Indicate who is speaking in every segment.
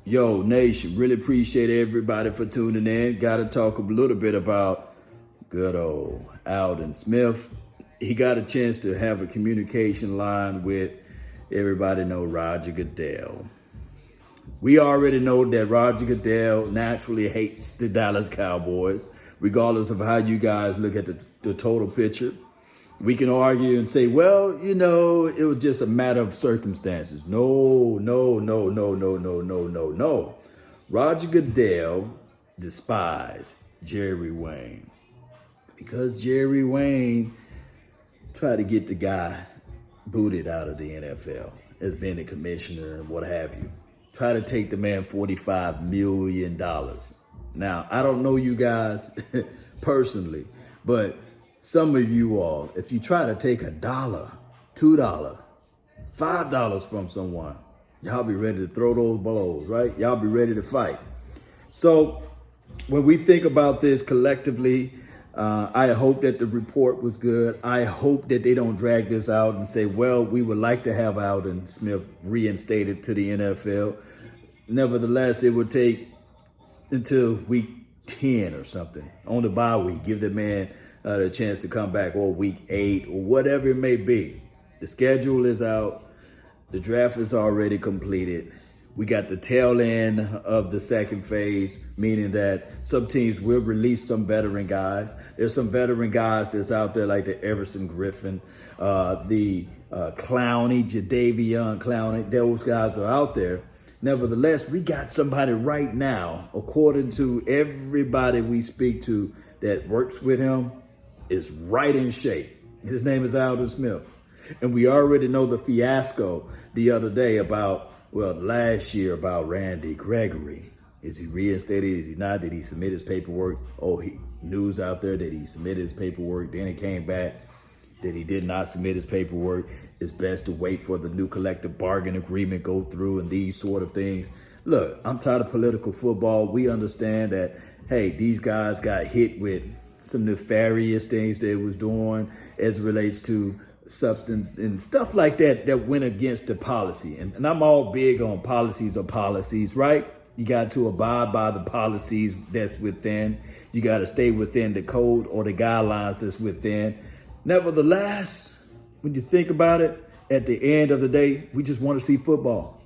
Speaker 1: Yo, Nation, really appreciate everybody for tuning in. Got to talk a little bit about good old Aldon Smith. He got a chance to have a communication line with everybody know Roger Goodell. We already know that Roger Goodell naturally hates the Dallas Cowboys, regardless of how you guys look at the total picture. We can argue and say, well, you know, it was just a matter of circumstances. No. Roger Goodell despised Jerry Wayne because Jerry Wayne tried to get the guy booted out of the NFL as being a commissioner and what have you. Try to take the man $45 million. Now, I don't know you guys personally, but some of you all, if you try to take $1, $2, $5 from someone, y'all be ready to throw those blows, right? Y'all be ready to fight. So when we think about this collectively, I hope that the report was good. I hope that they don't drag this out and say, well, we would like to have Aldon Smith reinstated to the NFL. Nevertheless, it would take until week 10 or something on the bye week. Give the man the chance to come back, or week 8 or whatever it may be. The schedule is out. The draft is already completed. We got the tail end of the second phase, meaning that some teams will release some veteran guys. There's some veteran guys that's out there like the Everson Griffin, the Clowney, Jadeveon Clowney. Those guys are out there. Nevertheless, we got somebody right now, according to everybody we speak to that works with him, is right in shape. His name is Aldon Smith. And we already know the fiasco the other day last year about Randy Gregory. Is he reinstated? Is he not? Did he submit his paperwork? News out there that he submitted his paperwork. Then it came back that he did not submit his paperwork. It's best to wait for the new collective bargain agreement go through and these sort of things. Look, I'm tired of political football. We understand that, hey, these guys got hit with some nefarious things they was doing as it relates to substance and stuff like that that went against the policy. And I'm all big on policies, right? You got to abide by the policies that's within. You got to stay within the code or the guidelines that's within. Nevertheless, when you think about it, at the end of the day, we just want to see football.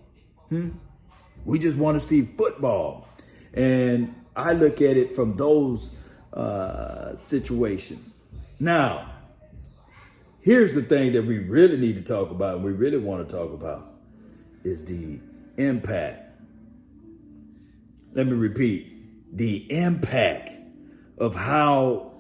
Speaker 1: We just want to see football. And I look at it from those situations. Now, here's the thing that we really need to talk about, and we really want to talk about, is the impact. Let me repeat, the impact of how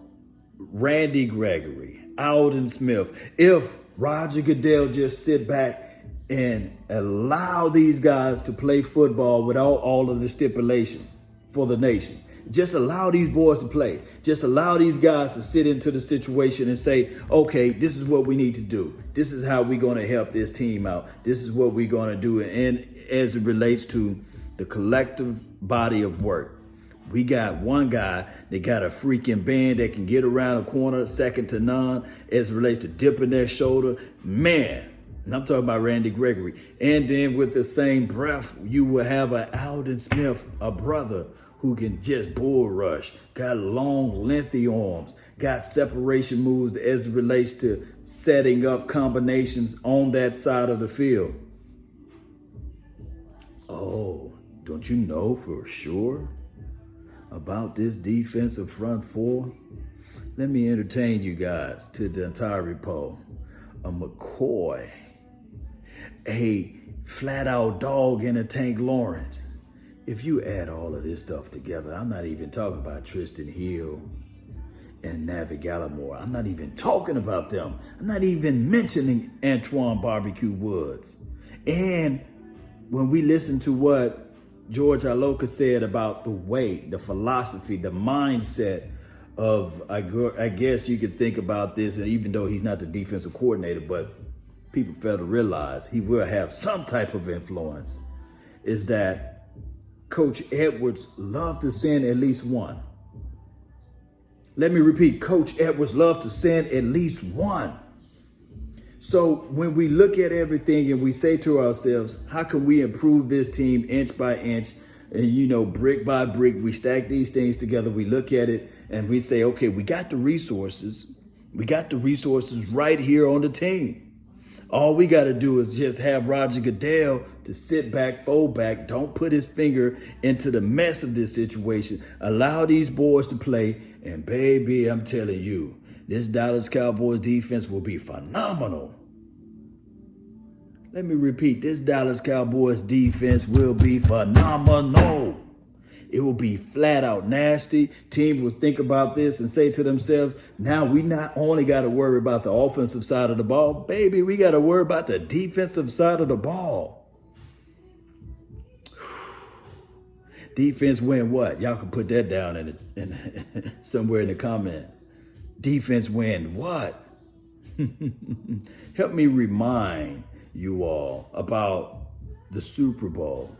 Speaker 1: Randy Gregory, Aldon Smith, if Roger Goodell just sit back and allow these guys to play football without all of the stipulation for the nation. Just allow these boys to play. Just allow these guys to sit into the situation and say, okay, this is what we need to do. This is how we're going to help this team out. This is what we're going to do. And as it relates to the collective body of work, we got one guy that got a freaking band that can get around the corner, second to none, as it relates to dipping their shoulder. Man, and I'm talking about Randy Gregory. And then with the same breath, you will have an Aldon Smith, a brother who can just bull rush, got long, lengthy arms, got separation moves as it relates to setting up combinations on that side of the field. Oh, don't you know for sure about this defensive front four? Let me entertain you guys to the entire repo. A McCoy, a flat-out dog in a Tank Lawrence. If you add all of this stuff together, I'm not even talking about Tristan Hill and Navi Gallimore. I'm not even talking about them. I'm not even mentioning Antoine Barbecue Woods. And when we listen to what George Iloka said about the way, the philosophy, the mindset of, I guess you could think about this, and even though he's not the defensive coordinator, but people fail to realize he will have some type of influence, is that Coach Edwards loved to send at least one. Let me repeat, Coach Edwards loved to send at least one. So when we look at everything and we say to ourselves, how can we improve this team inch by inch? And, brick by brick, we stack these things together. We look at it and we say, okay, we got the resources. We got the resources right here on the team. All we got to do is just have Roger Goodell to sit back, fold back, don't put his finger into the mess of this situation. Allow these boys to play. And baby, I'm telling you, this Dallas Cowboys defense will be phenomenal. Let me repeat, this Dallas Cowboys defense will be phenomenal. It will be flat out nasty. Teams will think about this and say to themselves, now we not only got to worry about the offensive side of the ball, baby, we got to worry about the defensive side of the ball. Defense win what? Y'all can put that down in somewhere in the comment. Defense win what? Help me remind you all about the Super Bowl.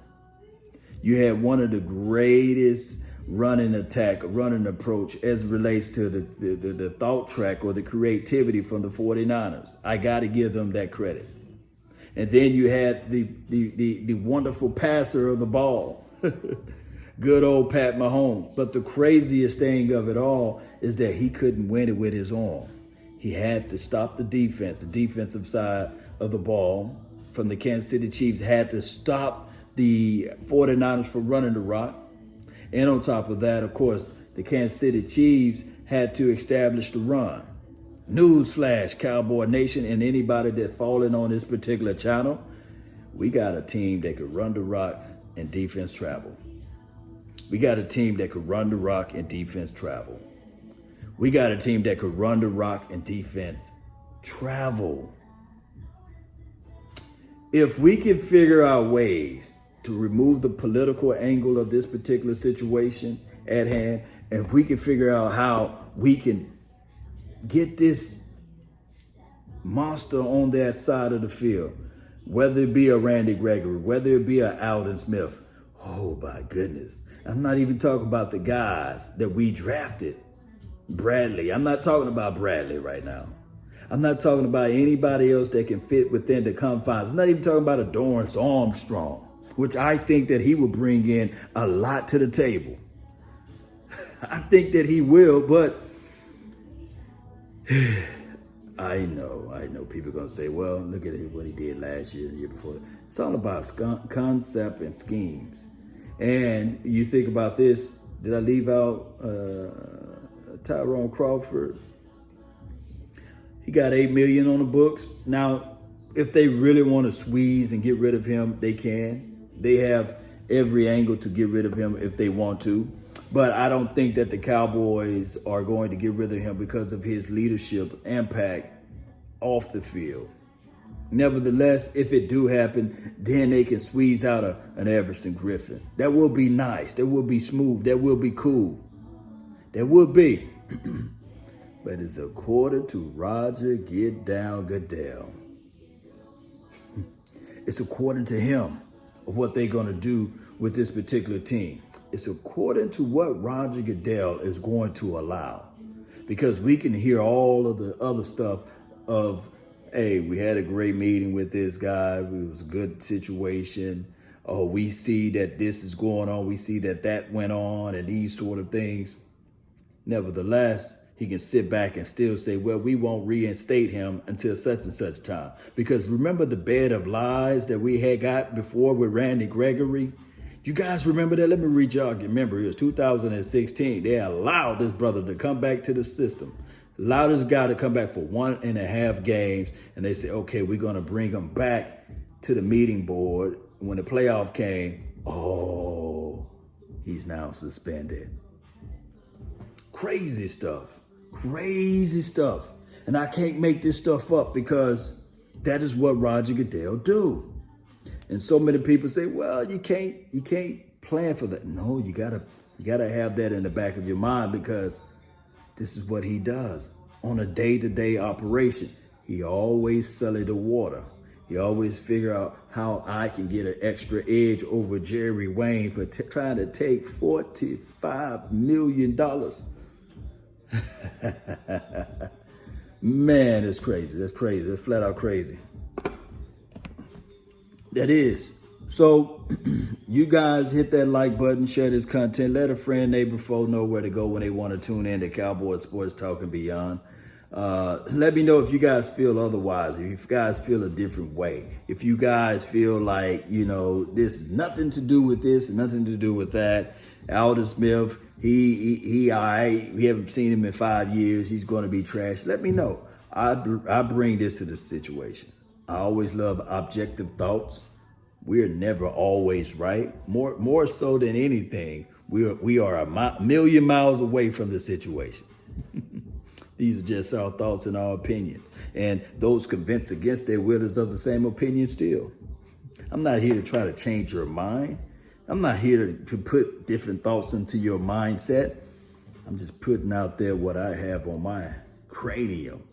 Speaker 1: You had one of the greatest running approach as it relates to the thought track or the creativity from the 49ers. I got to give them that credit. And then you had the wonderful passer of the ball, good old Pat Mahomes. But the craziest thing of it all is that he couldn't win it with his arm. He had to stop the defense. The defensive side of the ball from the Kansas City Chiefs had to stop the 49ers from running the rock. And on top of that, of course, the Kansas City Chiefs had to establish the run. Newsflash, Cowboy Nation, and anybody that's falling on this particular channel, we got a team that could run the rock and defense travel. We got a team that could run the rock and defense travel. We got a team that could run the rock and defense travel. If we can figure out ways to remove the political angle of this particular situation at hand, and if we can figure out how we can get this monster on that side of the field, whether it be a Randy Gregory, whether it be a Aldon Smith, oh my goodness. I'm not even talking about the guys that we drafted. Bradley, I'm not talking about Bradley right now. I'm not talking about anybody else that can fit within the confines. I'm not even talking about a Dorrance Armstrong, which I think that he will bring in a lot to the table. I think that he will, but I know people are going to say, well, look at what he did last year, the year before. It's all about concept and schemes. And you think about this, did I leave out Tyrone Crawford? He got $8 million on the books. Now, if they really want to squeeze and get rid of him, they can. They have every angle to get rid of him if they want to. But I don't think that the Cowboys are going to get rid of him because of his leadership impact off the field. Nevertheless, if it do happen, then they can squeeze out an Everson Griffin. That will be nice. That will be smooth. That will be cool. That would be. But it's according to Roger Goodell. It's according to him of what they're going to do with this particular team. It's according to what Roger Goodell is going to allow. Because we can hear all of the other stuff of, hey, we had a great meeting with this guy. It was a good situation. Oh, we see that this is going on. We see that that went on and these sort of things. Nevertheless, he can sit back and still say, well, we won't reinstate him until such and such time. Because remember the bed of lies that we had got before with Randy Gregory? You guys remember that? Let me read y'all. Remember, it was 2016. They allowed this brother to come back to the system. Allowed this guy to come back for 1.5 games. And they said, okay, we're going to bring him back to the meeting board. When the playoff came, oh, he's now suspended. Crazy stuff. Crazy stuff. And I can't make this stuff up because that is what Roger Goodell do. And so many people say, well, you can't plan for that. No, you gotta have that in the back of your mind because this is what he does on a day-to-day operation. He always sully the water. He always figure out how I can get an extra edge over Jerry Wayne for trying to take $45 million. Man, it's crazy. That's crazy. That's flat out crazy. That is. So you guys hit that like button, share this content, let a friend, neighbor, foe know where to go when they want to tune in to Cowboys Sports Talk and Beyond. Let me know if you guys feel otherwise, if you guys feel a different way, if you guys feel like, this is nothing to do with this, nothing to do with that. Aldon Smith, we haven't seen him in 5 years. He's going to be trash. Let me know. I bring this to the situation. I always love objective thoughts. We're never always right. More so than anything, we are a million miles away from the situation. These are just our thoughts and our opinions. And those convinced against their will is of the same opinion still. I'm not here to try to change your mind. I'm not here to put different thoughts into your mindset. I'm just putting out there what I have on my cranium.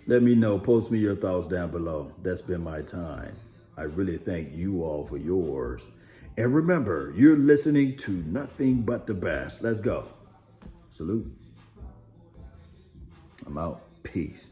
Speaker 1: Let me know. Post me your thoughts down below. That's been my time. I really thank you all for yours. And remember, you're listening to nothing but the best. Let's go. Salute. I'm out. Peace.